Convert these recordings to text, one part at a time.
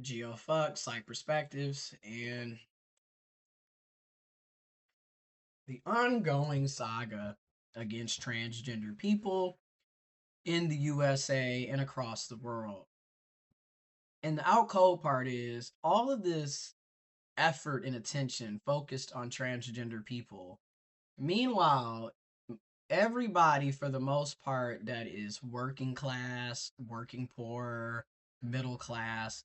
GeoFuck, Psych Perspectives, and the ongoing saga against transgender people in the USA and across the world. And the out cold part is all of this effort and attention focused on transgender people. Meanwhile, everybody, for the most part, that is working class, working poor, middle class,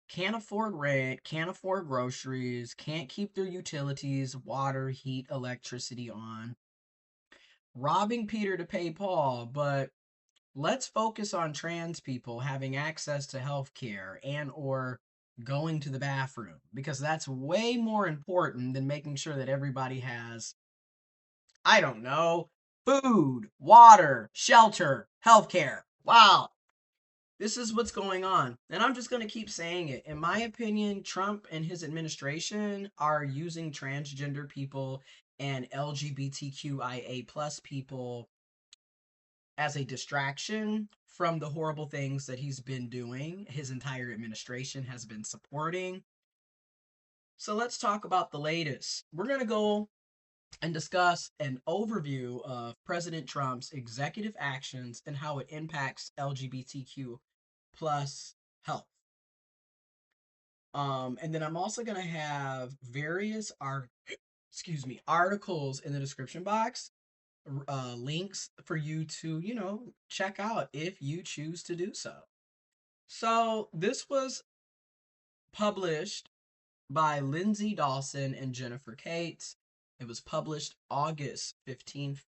can't afford rent, can't afford groceries, can't keep their utilities, water, heat, electricity on, robbing Peter to pay Paul. But let's focus on trans people having access to health care and or going to the bathroom, because that's way more important than making sure that everybody has, I don't know, food, water, shelter, healthcare. Wow. This is what's going on. And I'm just going to keep saying it. In my opinion, Trump and his administration are using transgender people and LGBTQIA plus people as a distraction from the horrible things that he's been doing, his entire administration has been supporting. So let's talk about the latest. We're going to go and discuss an overview of President Trump's executive actions and how it impacts LGBTQ plus health. And then I'm also gonna have various articles in the description box, links for you to check out if you choose to do so. So this was published by Lindsay Dawson and Jennifer Cates. It was published August 15th,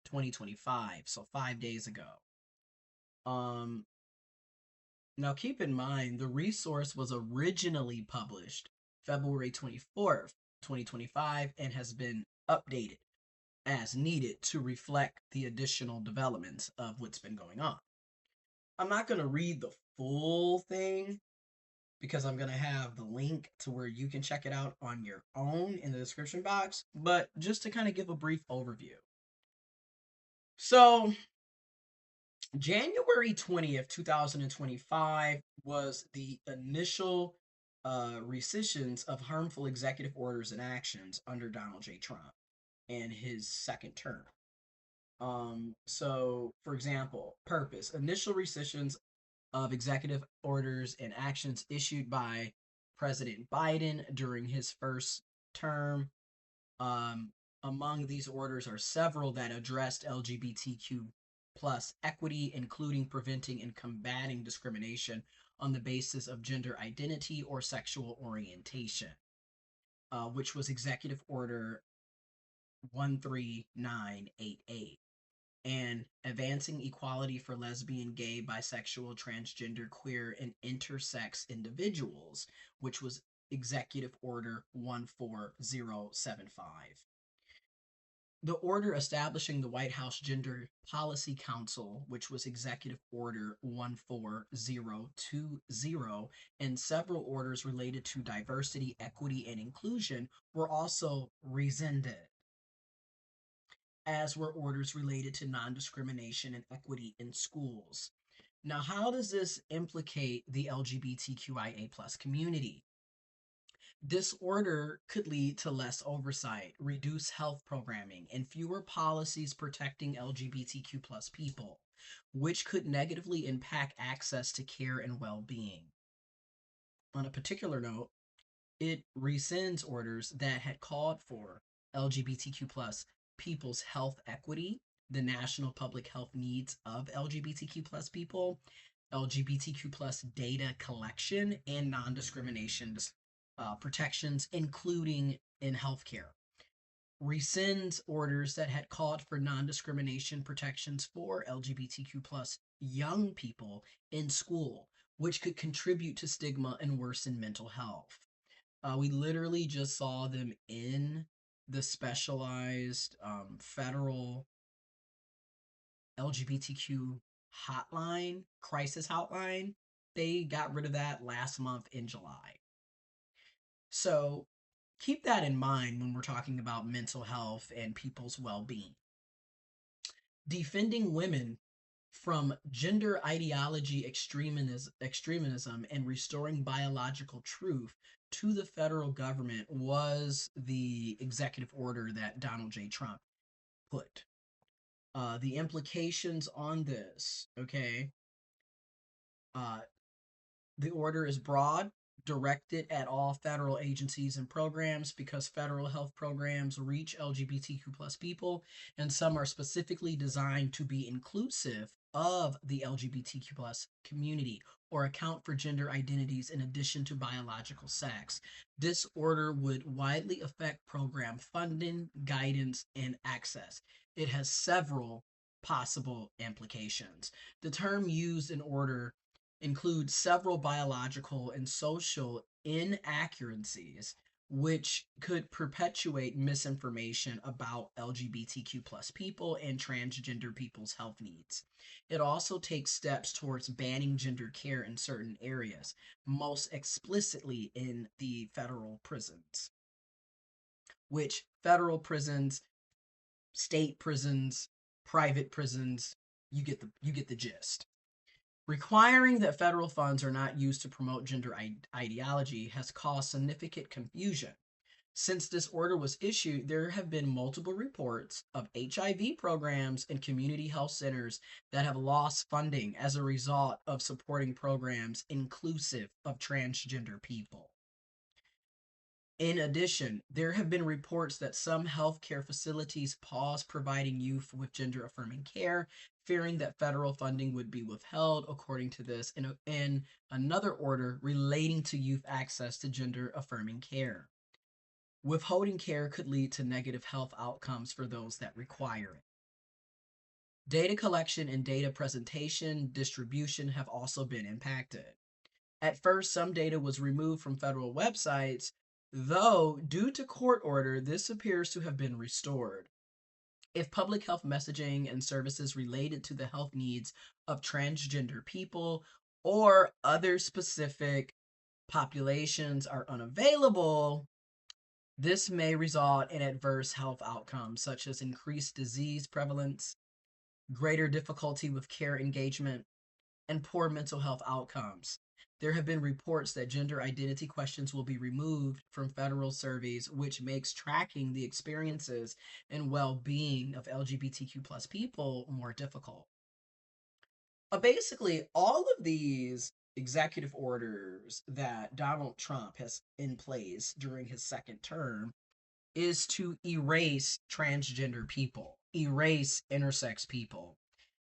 2025, so 5 days ago. Um, Now keep in mind the resource was originally published February 24th, 2025, and has been updated as needed to reflect the additional developments of what's been going on. I'm not going to read the full thing because I'm going to have the link to where you can check it out on your own in the description box, but just to kind of give a brief overview. So, January 20th, 2025 was the initial rescissions of harmful executive orders and actions under Donald J. Trump and his second term. So, for example, purpose initial rescissions of executive orders and actions issued by President Biden during his first term. Um, Among these orders are several that addressed LGBTQ plus equity, including preventing and combating discrimination on the basis of gender identity or sexual orientation, which was Executive Order 13988, and advancing equality for lesbian, gay, bisexual, transgender, queer, and intersex individuals, which was Executive Order 14075. The order establishing the White House Gender Policy Council, which was Executive Order 14020, and several orders related to diversity, equity, and inclusion were also rescinded, as were orders related to non discrimination and equity in schools. Now, how does this implicate the LGBTQIA plus community? This order could lead to less oversight, reduced health programming, and fewer policies protecting LGBTQ plus people, which could negatively impact access to care and well being. On a particular note, it rescinds orders that had called for LGBTQ plus people's health equity, the national public health needs of LGBTQ plus people, LGBTQ plus data collection, and non discrimination protections, including in healthcare. Rescinds orders that had called for non discrimination protections for LGBTQ plus young people in school, which could contribute to stigma and worsen mental health. We literally just saw them in the specialized federal LGBTQ hotline, crisis hotline. They got rid of that last month in July. So keep that in mind when we're talking about mental health and people's well being. Defending women from gender ideology extremism and restoring biological truth to the federal government was the executive order that Donald J. Trump put. The implications on this, okay, uh, the order is broad, directed at all federal agencies and programs because federal health programs reach LGBTQ plus people, and some are specifically designed to be inclusive of the LGBTQ plus community or account for gender identities in addition to biological sex. This order would widely affect program funding, guidance, and access. It has several possible implications. The term used in order includes several biological and social inaccuracies which could perpetuate misinformation about LGBTQ plus people and transgender people's health needs. It also takes steps towards banning gender care in certain areas, most explicitly in the federal prisons, which federal prisons, state prisons, private prisons, you get the gist. Requiring that federal funds are not used to promote gender ideology has caused significant confusion. Since this order was issued, there have been multiple reports of HIV programs and community health centers that have lost funding as a result of supporting programs inclusive of transgender people. In addition, there have been reports that some healthcare facilities paused providing youth with gender affirming care, fearing that federal funding would be withheld, according to this, in another order relating to youth access to gender affirming care. Withholding care could lead to negative health outcomes for those that require it. Data collection and data presentation distribution have also been impacted. At first, some data was removed from federal websites, though, due to court order, this appears to have been restored. If public health messaging and services related to the health needs of transgender people or other specific populations are unavailable, this may result in adverse health outcomes such as increased disease prevalence, greater difficulty with care engagement, and poor mental health outcomes. There have been reports that gender identity questions will be removed from federal surveys, which makes tracking the experiences and well being of LGBTQ plus people more difficult. Basically, all of these executive orders that Donald Trump has in place during his second term is to erase transgender people, erase intersex people,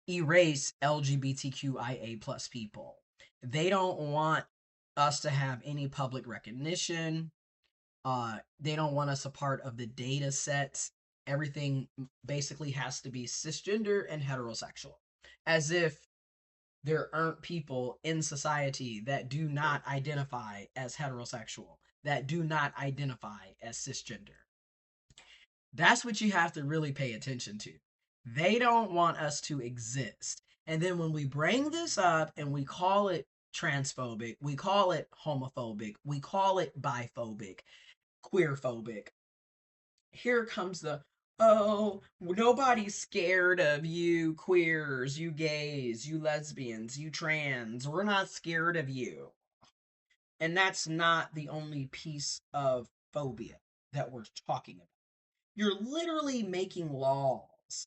erase LGBTQIA plus people. They don't want us to have any public recognition. They don't want us a part of the data sets. Everything basically has to be cisgender and heterosexual, as if there aren't people in society that do not identify as heterosexual, that do not identify as cisgender. That's what you have to really pay attention to. They don't want us to exist. And then when we bring this up and we call it transphobic, we call it homophobic, we call it biphobic, queerphobic, here comes the, oh, nobody's scared of you queers, you gays, you lesbians, you trans. We're not scared of you. And that's not the only piece of phobia that we're talking about. You're literally making laws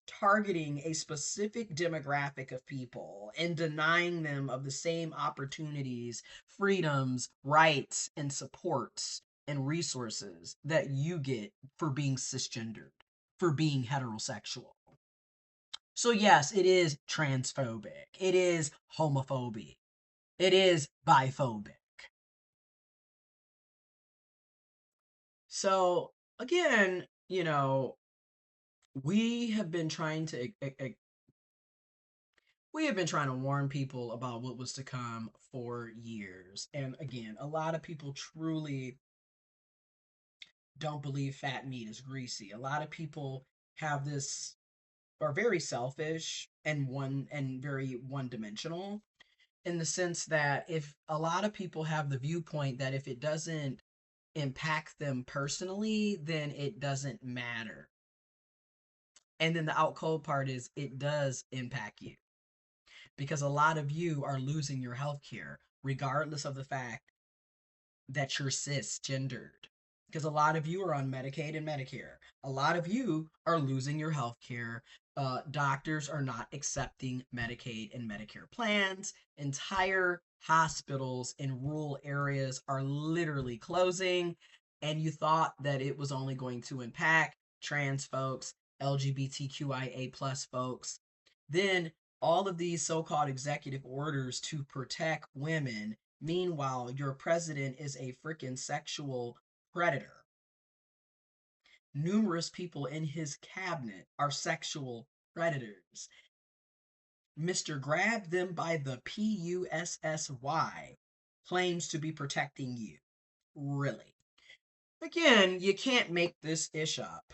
targeting a specific demographic of people and denying them of the same opportunities, freedoms, rights, and supports and resources that you get for being cisgendered, for being heterosexual. So, yes, it is transphobic, it is homophobic, it is biphobic. So, again, we have been trying to we have been trying to warn people about what was to come for years. And again, a lot of people truly don't believe fat meat is greasy. A lot of people have this are very selfish and very one-dimensional in the sense that if a lot of people have the viewpoint that if it doesn't impact them personally, then it doesn't matter. And then the out cold part is it does impact you. because a lot of you are losing your health care, regardless of the fact that you're cisgendered. Because a lot of you are on Medicaid and Medicare. A lot of you are losing your health care. Doctors are not accepting Medicaid and Medicare plans. Entire hospitals in rural areas are literally closing. And you thought that it was only going to impact trans folks, LGBTQIA plus folks. Then all of these so called executive orders to protect women. Meanwhile, your president is a freaking sexual predator. Numerous people in his cabinet are sexual predators. Mr. Grab them by the PUSSY claims to be protecting you. Really? Again, you can't make this ish up.